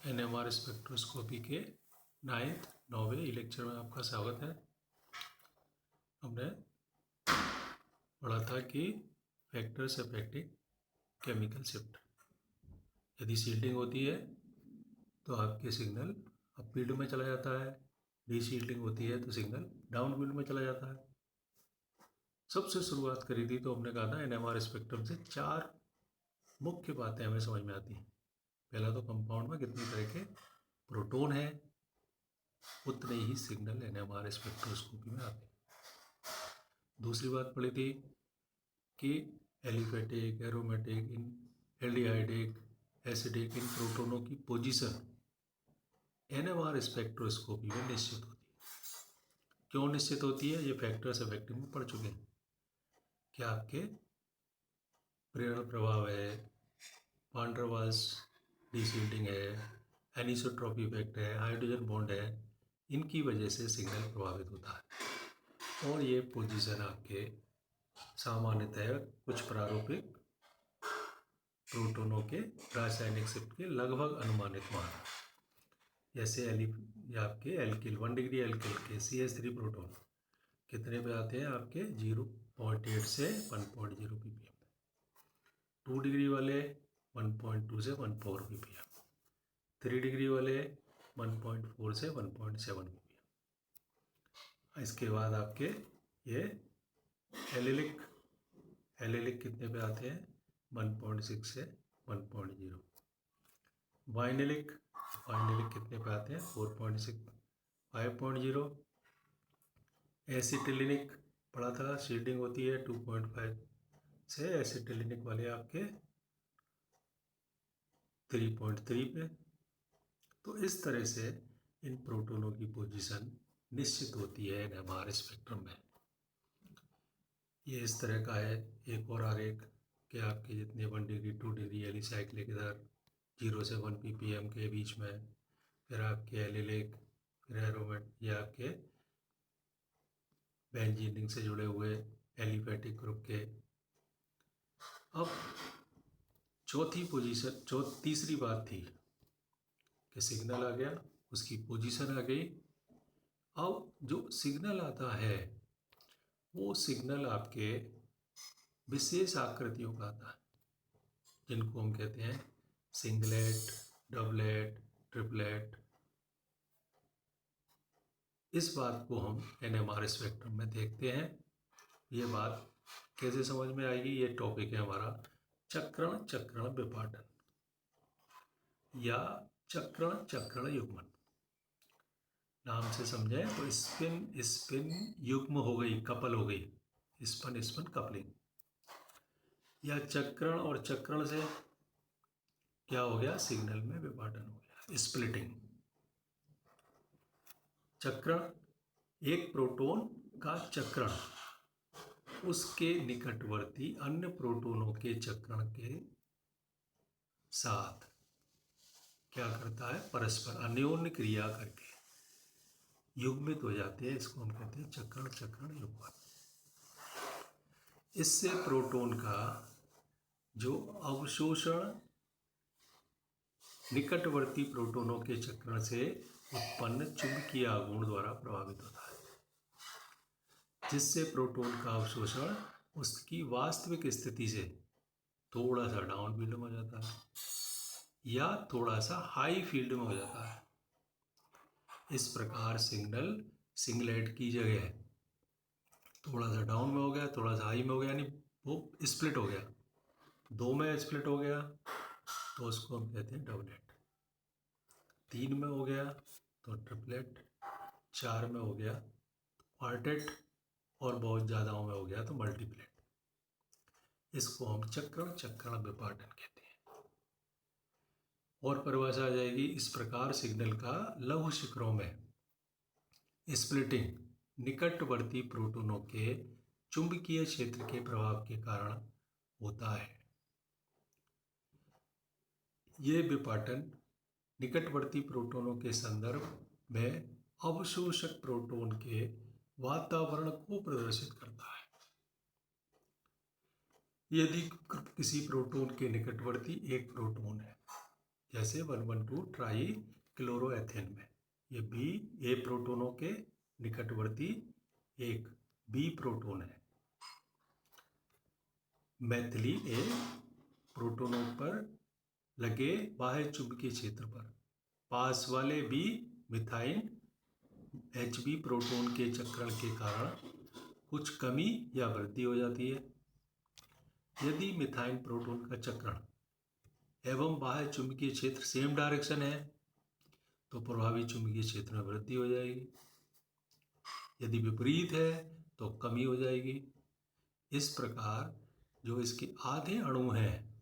NMR spectroscopy के 9वें lecture में आपका स्वागत है। हमने पढ़ा था कि फैक्टर्स अफेक्टिंग केमिकल शिफ्ट। यदि शील्डिंग होती है तो आपके सिग्नल अप फील्ड में चला जाता है, डी शील्डिंग होती है तो सिग्नल डाउन फील्ड में चला जाता है। सबसे शुरुआत करी थी तो हमने कहा था एनएमआर स्पेक्ट्रम से 4 मुख्य बातें हमें समझ में आती हैं। पहला तो कंपाउंड में कितनी तरह के प्रोटॉन है, उतने ही सिग्नल एनएमआर स्पेक्ट्रोस्कोपी में आते हैं। दूसरी बात पढ़ी थी कि aliphatic, aromatic, aldehydic, acidic in प्रोटोनों की पोजीशन एनएमआर स्पेक्ट्रोस्कोपी में निश्चित होती है। क्यों निश्चित होती है? ये फैक्टर्स अफेक्टिंग में पढ़ चुके हैं कि आपके प्रेरण प्रभाव है, वान डेर वाल्स डीशील्डिंग है, एनिसोट्रॉपी इफेक्ट है, हाइड्रोजन बॉन्ड है, इनकी वजह से सिग्नल प्रभावित होता है। और ये पोजीशन आपके सामान्यतः कुछ प्रारूपिक प्रोटोनों के रासायनिक शिफ्ट के लगभग अनुमानित मान, जैसे आपके एल्किल 1 डिग्री एल्किल के CH3 प्रोटोन कितने पे आते हैं आपके 0.8 से 1.0 ppm, 2 डिग्री वाले 1.2 से 1.4 ppm, 3 डिग्री वाले 1.4 से 1.7 ppm। इसके बाद आपके ये एलिलिक कितने पे आते हैं 1.6 से 1.0। वाइनेलिक कितने पे आते हैं 4.6 5.0। एसिटिलिनिक पढ़ा था, शील्डिंग होती है 2.5 से, एसिटिलिनिक वाले आपके 3.3 पे। तो इस तरह से इन प्रोटोनों की पोजीशन निश्चित होती है एनएमआर स्पेक्ट्रम में। ये इस तरह का है एक और आरेख कि आपके जितने 1 डिग्री 2 डिग्री एलिसाइक्लिक इधर 0 से 1 ppm के बीच में, फिर आपके एलिलिक, फिर एरोमेट, ये आपके बेंजीनिंग से जुड़े हुए एलिफेटिक ग्रुप के। अब तीसरी बात थी कि सिग्नल आ गया, उसकी पोजीशन आ गई। अब जो सिग्नल आता है वो सिग्नल आपके विशेष आकृतियों का आता है, जिनको हम कहते हैं सिंगलेट, डबलेट, ट्रिपलेट। इस बात को हम एनएमआर स्पेक्ट्रम में देखते हैं। ये बात कैसे समझ में आएगी? ये टॉपिक है हमारा चक्रण विपाटन या चक्रण युग्मन। नाम से समझें तो स्पिन युग्म हो गई, कपल हो गई, स्पिन कपलिंग, या चक्रण और चक्रण से क्या हो गया, सिग्नल में विपाटन हो गया, स्प्लिटिंग। चक्रण, एक प्रोटॉन का चक्रण उसके निकटवर्ती अन्य प्रोटॉनों के चक्रण के साथ क्या करता है, परस्पर अन्योन्य क्रिया करके युग्मित हो जाते हैं। इसको हम कहते हैं चक्रण युग्मन। इससे प्रोटॉन का जो अवशोषण निकटवर्ती प्रोटॉनों के चक्रण से उत्पन्न चुंबकीय आघूर्ण द्वारा प्रभावित होता है, जिससे प्रोटॉन का अवशोषण उसकी वास्तविक स्थिति से थोड़ा सा डाउन फील्ड में हो जाता है या थोड़ा सा हाई फील्ड में हो जाता है। इस प्रकार सिंगलेट की जगह थोड़ा सा डाउन में हो गया, थोड़ा सा हाई में हो गया, यानी वो स्प्लिट हो गया, 2 में स्प्लिट हो गया तो उसको हम कहते हैं डबलेट, 3 में हो गया तो ट्रिपलेट, 4 में हो गया तो क्वार्टेट, और बहुत ज़्यादा में हो गया तो मल्टीप्लेट। इसको हम चक्रण विपाटन कहते हैं। और परिभाषा आ जाएगी इस प्रकार, सिग्नल का लघु शिखरों में स्प्लिटिंग निकटवर्ती प्रोटॉनों के चुंबकीय क्षेत्र के प्रभाव के कारण होता है। ये विपाटन निकटवर्ती प्रोटॉनों के संदर्भ में अवशोषक प्रोटॉन के वातावरण को प्रदर्शित करता है। यदि किसी प्रोटॉन के निकटवर्ती एक प्रोटॉन है जैसे 112 ट्राई क्लोरोएथेन में ये बी ए प्रोटोनों के निकटवर्ती एक बी प्रोटोन है। मैथिलीन ए प्रोटोनों पर लगे बाह्य चुंबकीय क्षेत्र पर पास वाले बी मिथाइन Hb प्रोटोन के चक्रण के कारण कुछ कमी या वृद्धि हो जाती है। यदि मिथाइन प्रोटोन का चक्रण एवं बाह्य चुंबकीय क्षेत्र सेम डायरेक्शन है तो प्रभावी चुंबकीय क्षेत्र में वृद्धि हो जाएगी। यदि विपरीत है तो कमी हो जाएगी। इस प्रकार जो इसके आधे अणु हैं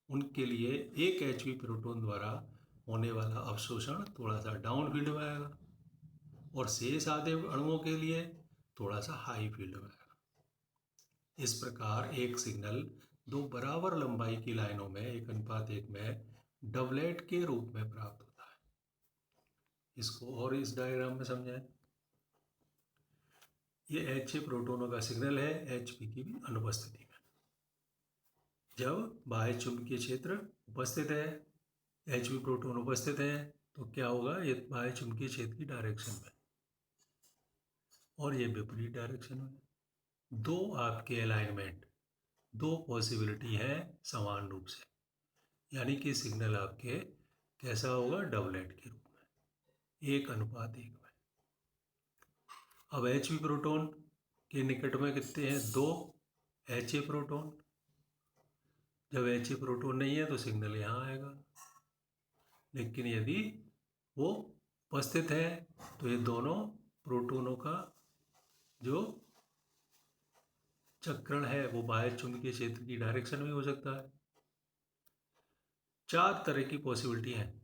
उनके लिए एक Hb प्रोटोन द्वारा होने वाला अवशोषण थोड़ा सा डाउन फील्ड में आएगा और शेष आधे अणुओं के लिए थोड़ा सा हाई फील्ड में आएगा। इस प्रकार एक सिग्नल दो बराबर लंबाई की लाइनों में 1:1 में डबलेट के रूप में प्राप्त होता है। इसको और इस डायग्राम में समझें। ये Ha प्रोटोनों का सिग्नल है Hb की भी अनुपस्थिति में। जब बाह्य चुंबकीय क्षेत्र उपस्थित है, Hb प्रोटोन उपस्थित है, तो क्या होगा, ये बाह्य चुंबकीय क्षेत्र की डायरेक्शन में और ये विपरीत डायरेक्शन में। दो आपके अलाइनमेंट, दो पॉसिबिलिटी है समान रूप से, यानी कि सिग्नल आपके कैसा होगा, डबलेट के रूप में 1:1 में। अब Hb प्रोटोन के निकट में कितने हैं, 2 Ha प्रोटोन। जब Ha प्रोटोन नहीं है तो सिग्नल यहाँ आएगा, लेकिन यदि वो उपस्थित है तो ये दोनों प्रोटोनों का जो चक्रण है वो बाह्य चुंबकीय क्षेत्र की डायरेक्शन में हो सकता है। 4 तरह की पॉसिबिलिटी है,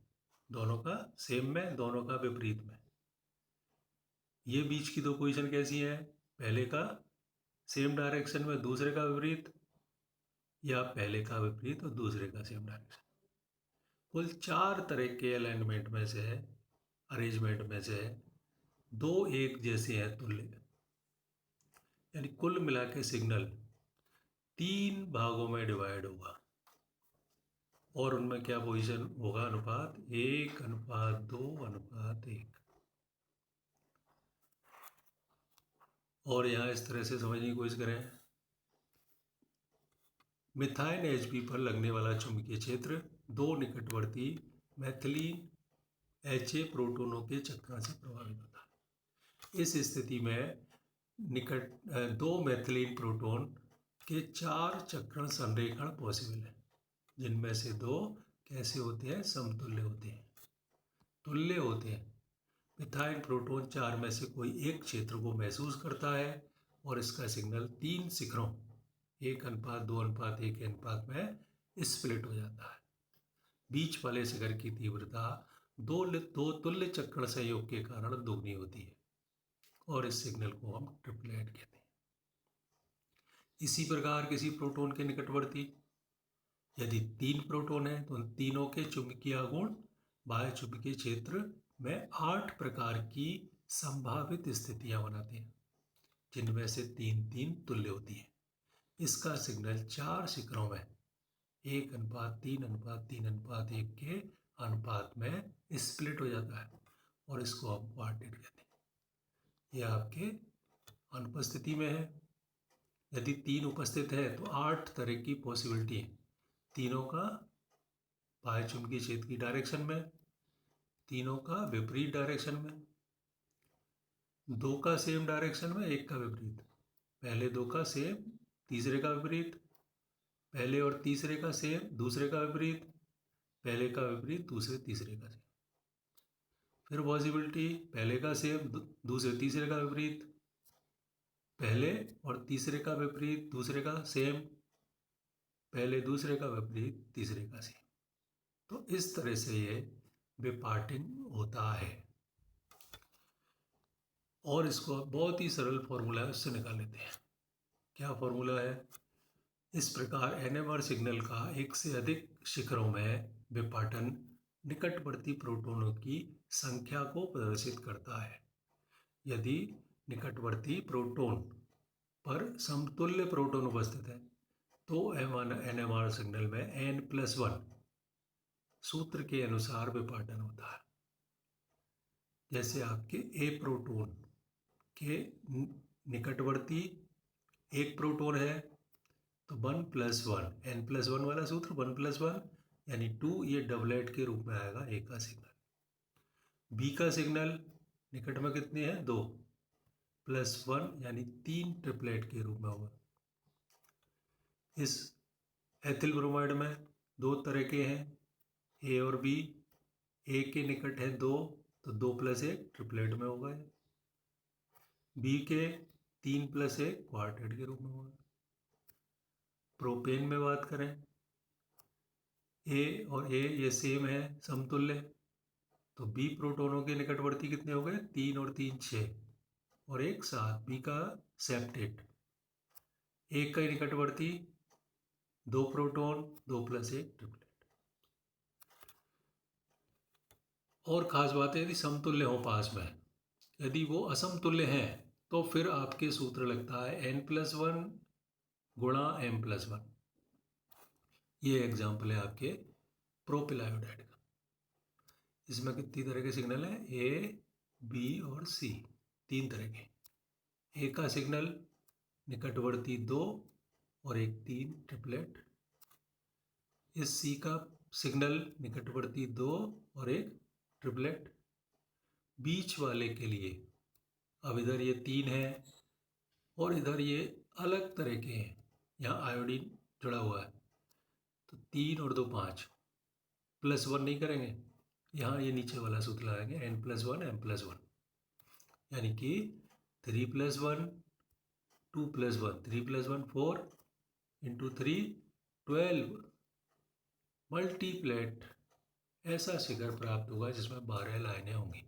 दोनों का सेम में, दोनों का विपरीत में। ये बीच की दो पोजीशन कैसी है, पहले का सेम डायरेक्शन में दूसरे का विपरीत, या पहले का विपरीत और दूसरे का सेम डायरेक्शन। कुल 4 तरह के अलाइनमेंट में से, अरेंजमेंट में से 2 एक जैसे हैं, तुल्य, यानी कुल मिला के सिग्नल 3 भागों में डिवाइड होगा और उनमें क्या पोजीशन होगा, अनुपात 1:2:1। और यहाँ इस तरह से समझने की कोशिश करें। मिथाइन Hb पर लगने वाला चुंबकीय क्षेत्र दो निकटवर्ती मैथिलीन Ha प्रोटोनों के चक्रण से प्रभावित होता है। इस स्थिति में दो मैथिलीन प्रोटोन के 4 चक्रण संरेखण पॉसिबल है, जिनमें से 2 कैसे होते हैं, समतुल्य होते हैं, तुल्य होते हैं। मिथाइन प्रोटोन 4 में से कोई एक क्षेत्र को महसूस करता है और इसका सिग्नल 3 शिखरों 1:2:1 के अनुपात में स्प्लिट हो जाता है। बीच वाले शिखर की तीव्रता दो तुल्य चक्रण संयोग के कारण दोगुनी होती है और इस सिग्नल को हम ट्रिपलेट कहते हैं। इसी प्रकार किसी प्रोटोन के निकटवर्ती यदि 3 प्रोटोन है तो उन तीनों के चुंबकीय गुण बाह्य चुंबकीय क्षेत्र में 8 प्रकार की संभावित स्थितियां बनाते हैं, जिनमें से 3 तुल्य होती हैं। इसका सिग्नल 4 शिखरों में 1:3:3:1 के अनुपात में स्प्लिट हो जाता है और इसको हम क्वार्टेट कहते हैं। यह आपके अनुपस्थिति में है। यदि 3 उपस्थित है तो 8 तरह की पॉसिबिलिटी है, तीनों का बाह्य चुंबकीय क्षेत्र की डायरेक्शन में, तीनों का विपरीत डायरेक्शन में, 2 का सेम डायरेक्शन में, 1 का विपरीत, पहले 2 का सेम, तीसरे का विपरीत, पहले और तीसरे का सेम, दूसरे का विपरीत, पहले का विपरीत, दूसरे तीसरे का सेम। फिर पॉसिबिलिटी पहले का सेम, दूसरे तीसरे का विपरीत, पहले और तीसरे का विपरीत, दूसरे का सेम, पहले दूसरे का विपरीत, तीसरे का सेम। तो इस तरह से ये विपार्टिंग होता है और इसको बहुत ही सरल फॉर्मूला है, उससे निकाल लेते हैं। क्या फॉर्मूला है, इस प्रकार NMR सिग्नल का एक से अधिक शिखरों में विपाटन निकटवर्ती प्रोटोनों की संख्या को प्रदर्शित करता है। यदि निकटवर्ती प्रोटोन पर समतुल्य प्रोटोन उपस्थित है तो NMR सिग्नल में N+1 सूत्र के अनुसार विपाटन होता है। जैसे आपके ए प्रोटॉन के निकटवर्ती एक प्रोटॉन है तो 1+1 n+1 वाला सूत्र 1+1 यानी 2, ये डबलेट के रूप में आएगा ए का सिग्नल। बी का सिग्नल निकट में कितने हैं 2 +1 यानी 3 ट्रिपलेट के रूप में होगा। इस एथिल ब्रोमाइड में 2 तरह के हैं ए और बी। ए के निकट है 2 तो 2+1 ट्रिपलेट में होगा। बी के 3+1 क्वार्टेट के रूप में होगा। प्रोपेन में बात करें, ए और ए ये सेम है, समतुल्य, तो बी प्रोटोनों के निकटवर्ती कितने हो गए 3 और 3 6 और 1 7। बी का सेप्टेट, ए का निकटवर्ती 2 प्रोटॉन 2+1 ट्रिपलेट। और खास बात है यदि समतुल्य हो पास में, यदि वो असमतुल्य हैं तो फिर आपके सूत्र लगता है n+1 गुणा m+1। ये एग्जाम्पल है आपके प्रोपिल आयोडाइड का। इसमें कितनी तरह के सिग्नल हैं, ए बी और सी, 3 तरह के। ए का सिग्नल निकटवर्ती 2 और 1 3 ट्रिपलेट। इस सी का सिग्नल निकटवर्ती 2 और 1 ट्रिपलेट। बीच वाले के लिए अब इधर ये 3 है और इधर ये अलग तरह के हैं, यहाँ आयोडीन जुड़ा हुआ है तो 3 और 2 5, +1 नहीं करेंगे, यहाँ ये नीचे वाला सूत्र लगाएंगे n+1 m+1 यानी कि 3+1 2+1 3+1 4 × 3 12 मल्टीप्लेट। ऐसा शिखर प्राप्त होगा जिसमें 12 लाइनें होंगी।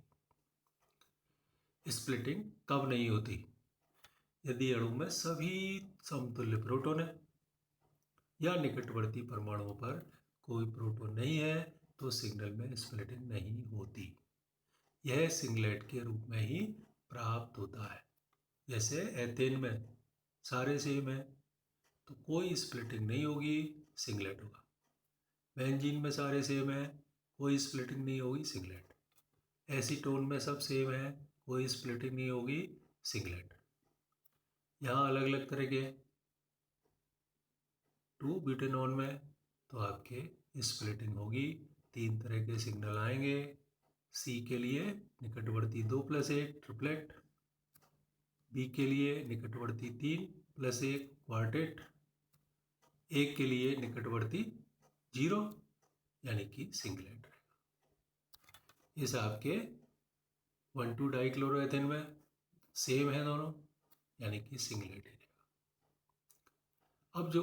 स्प्लिटिंग कब नहीं होती, यदि अणु में सभी समतुल्य प्रोटॉन है या निकटवर्ती परमाणुओं पर कोई प्रोटॉन नहीं है तो सिग्नल में स्प्लिटिंग नहीं होती। यह सिंगलेट के रूप में ही प्राप्त होता है। जैसे एथेन में सारे सेम है तो कोई स्प्लिटिंग नहीं होगी, सिंगलेट होगा। बेंजीन में सारे सेम है, कोई स्प्लिटिंग नहीं होगी, सिंगलेट। एसीटोन में सब सेम है, कोई स्प्लिटिंग नहीं होगी, सिंगलेट। यहाँ अलग अलग तरह के 2-ब्यूटेनॉन में तो आपके स्प्लिटिंग होगी, 3 तरह के सिग्नल आएंगे। सी के लिए निकटवर्ती 2+1 ट्रिपलेट, बी के लिए निकटवर्ती 3+1 क्वार्टेट, ए के लिए निकटवर्ती 0 यानी कि सिंगलेट रहेगा। इस आपके 1,2 डाइक्लोरोएथेन में सेम है दोनों यानी कि सिंगलेट रहेगा। अब जो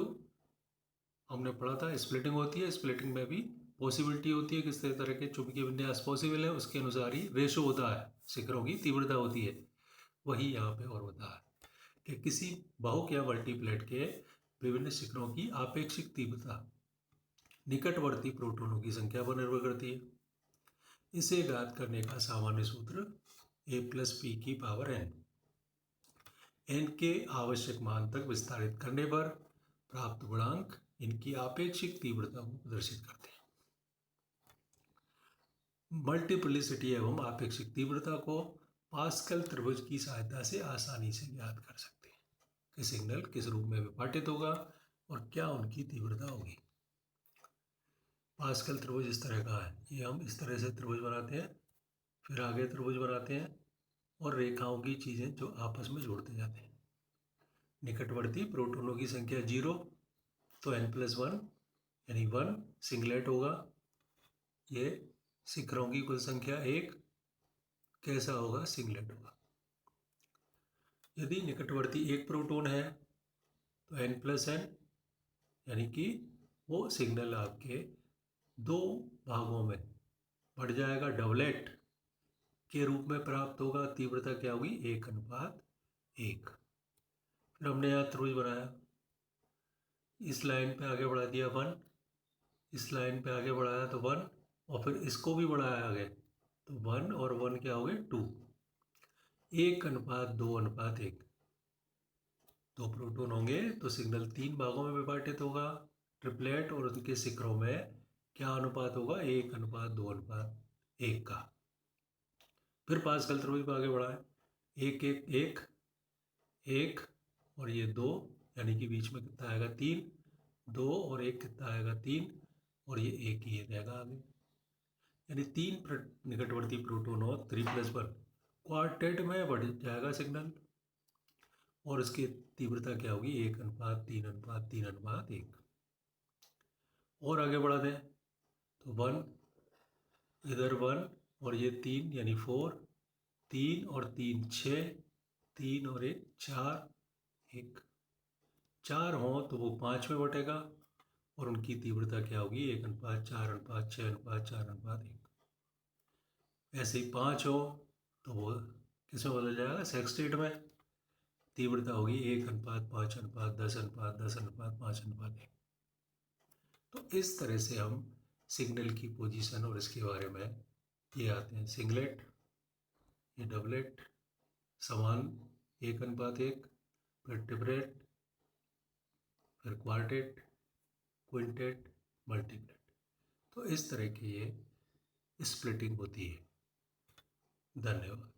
हमने पढ़ा था स्प्लिटिंग होती है, स्प्लिटिंग में भी पॉसिबिलिटी होती है, किस तरह के चुंबकीय विन्यास पॉसिबल है उसके अनुसार ही रेशो होता है, शिखरों की तीव्रता होती है। वही यहाँ पे और होता है कि किसी बहुक या मल्टीप्लेट के विभिन्न शिखरों की आपेक्षिक तीव्रता निकटवर्ती प्रोटॉनों की संख्या पर निर्भर करती है। इसे ज्ञात करने का सामान्य सूत्र a+p⁴n। n के आवश्यक मान तक विस्तारित करने पर प्राप्त गुणांक इनकी आपेक्षिक तीव्रता को प्रदर्शित करते हैं। मल्टीप्लिसिटी एवं आपेक्षिक तीव्रता को पास्कल त्रिभुज की सहायता से आसानी से ज्ञात कर सकते हैं कि सिग्नल किस रूप में विपाटित होगा और क्या उनकी तीव्रता होगी। पास्कल त्रिभुज इस तरह का है, ये हम इस तरह से त्रिभुज बनाते हैं, फिर आगे त्रिभुज बनाते हैं और रेखाओं की चीज़ें जो आपस में जोड़ते जाते हैं। निकटवर्ती प्रोटॉनों की संख्या 0 तो n+1 यानी 1 सिंगलेट होगा। ये शिखरों की कुल संख्या 1 कैसा होगा, सिंगलेट होगा। यदि निकटवर्ती एक प्रोटॉन है तो n+n यानी कि वो सिग्नल आपके 2 भागों में बढ़ जाएगा, डबलेट के रूप में प्राप्त होगा। तीव्रता क्या होगी, 1:1। फिर हमने यहाँ त्रिभुज बनाया, इस लाइन पे आगे बढ़ा दिया 1, इस लाइन पे आगे बढ़ाया तो 1 और फिर इसको भी बढ़ाया आगे तो 1 और 1 क्या हो गए 2। 1:2:1। 2 प्रोटॉन होंगे तो सिग्नल 3 भागों में विभाजित होगा। ट्रिपलेट और उनके शिखरों में क्या अनुपात होगा? 1:2:1 का। फिर पास्कल त्रिभुज को आगे बढ़ाएं, 1 1 1 1 और ये 2, यानी कि बीच में कितना आएगा? 3, 2 और 1 कितना आएगा? 3 और ये 1 ही रहेगा आगे, यानी 3 निकटवर्ती प्रोटॉन हो 3+1 क्वार्टेट में बढ़ जाएगा सिग्नल, और इसकी तीव्रता क्या होगी? 1:3:3:1। और आगे बढ़ा दें तो 1, इधर 1 और ये 3 यानी 4, 3 और 3 6, 3 और 1 4, 1 4 हो तो वो 5 में बटेगा, और उनकी तीव्रता क्या होगी? 1:4:6:4:1। ऐसे ही 5 हो तो वो किसमें बदल जाएगा? सेक्सटेट में। तीव्रता होगी 1:5:10:10:5:1। तो इस तरह से हम सिग्नल की पोजीशन और इसके बारे में ये आते हैं। सिंगलेट, ये डबलेट, समान 1:1, फिर ट्रिपलेट, फिर क्वार्टेट, क्विंटेट, मल्टीप्लेट। तो इस तरह की ये स्प्लिटिंग होती है। धन्यवाद।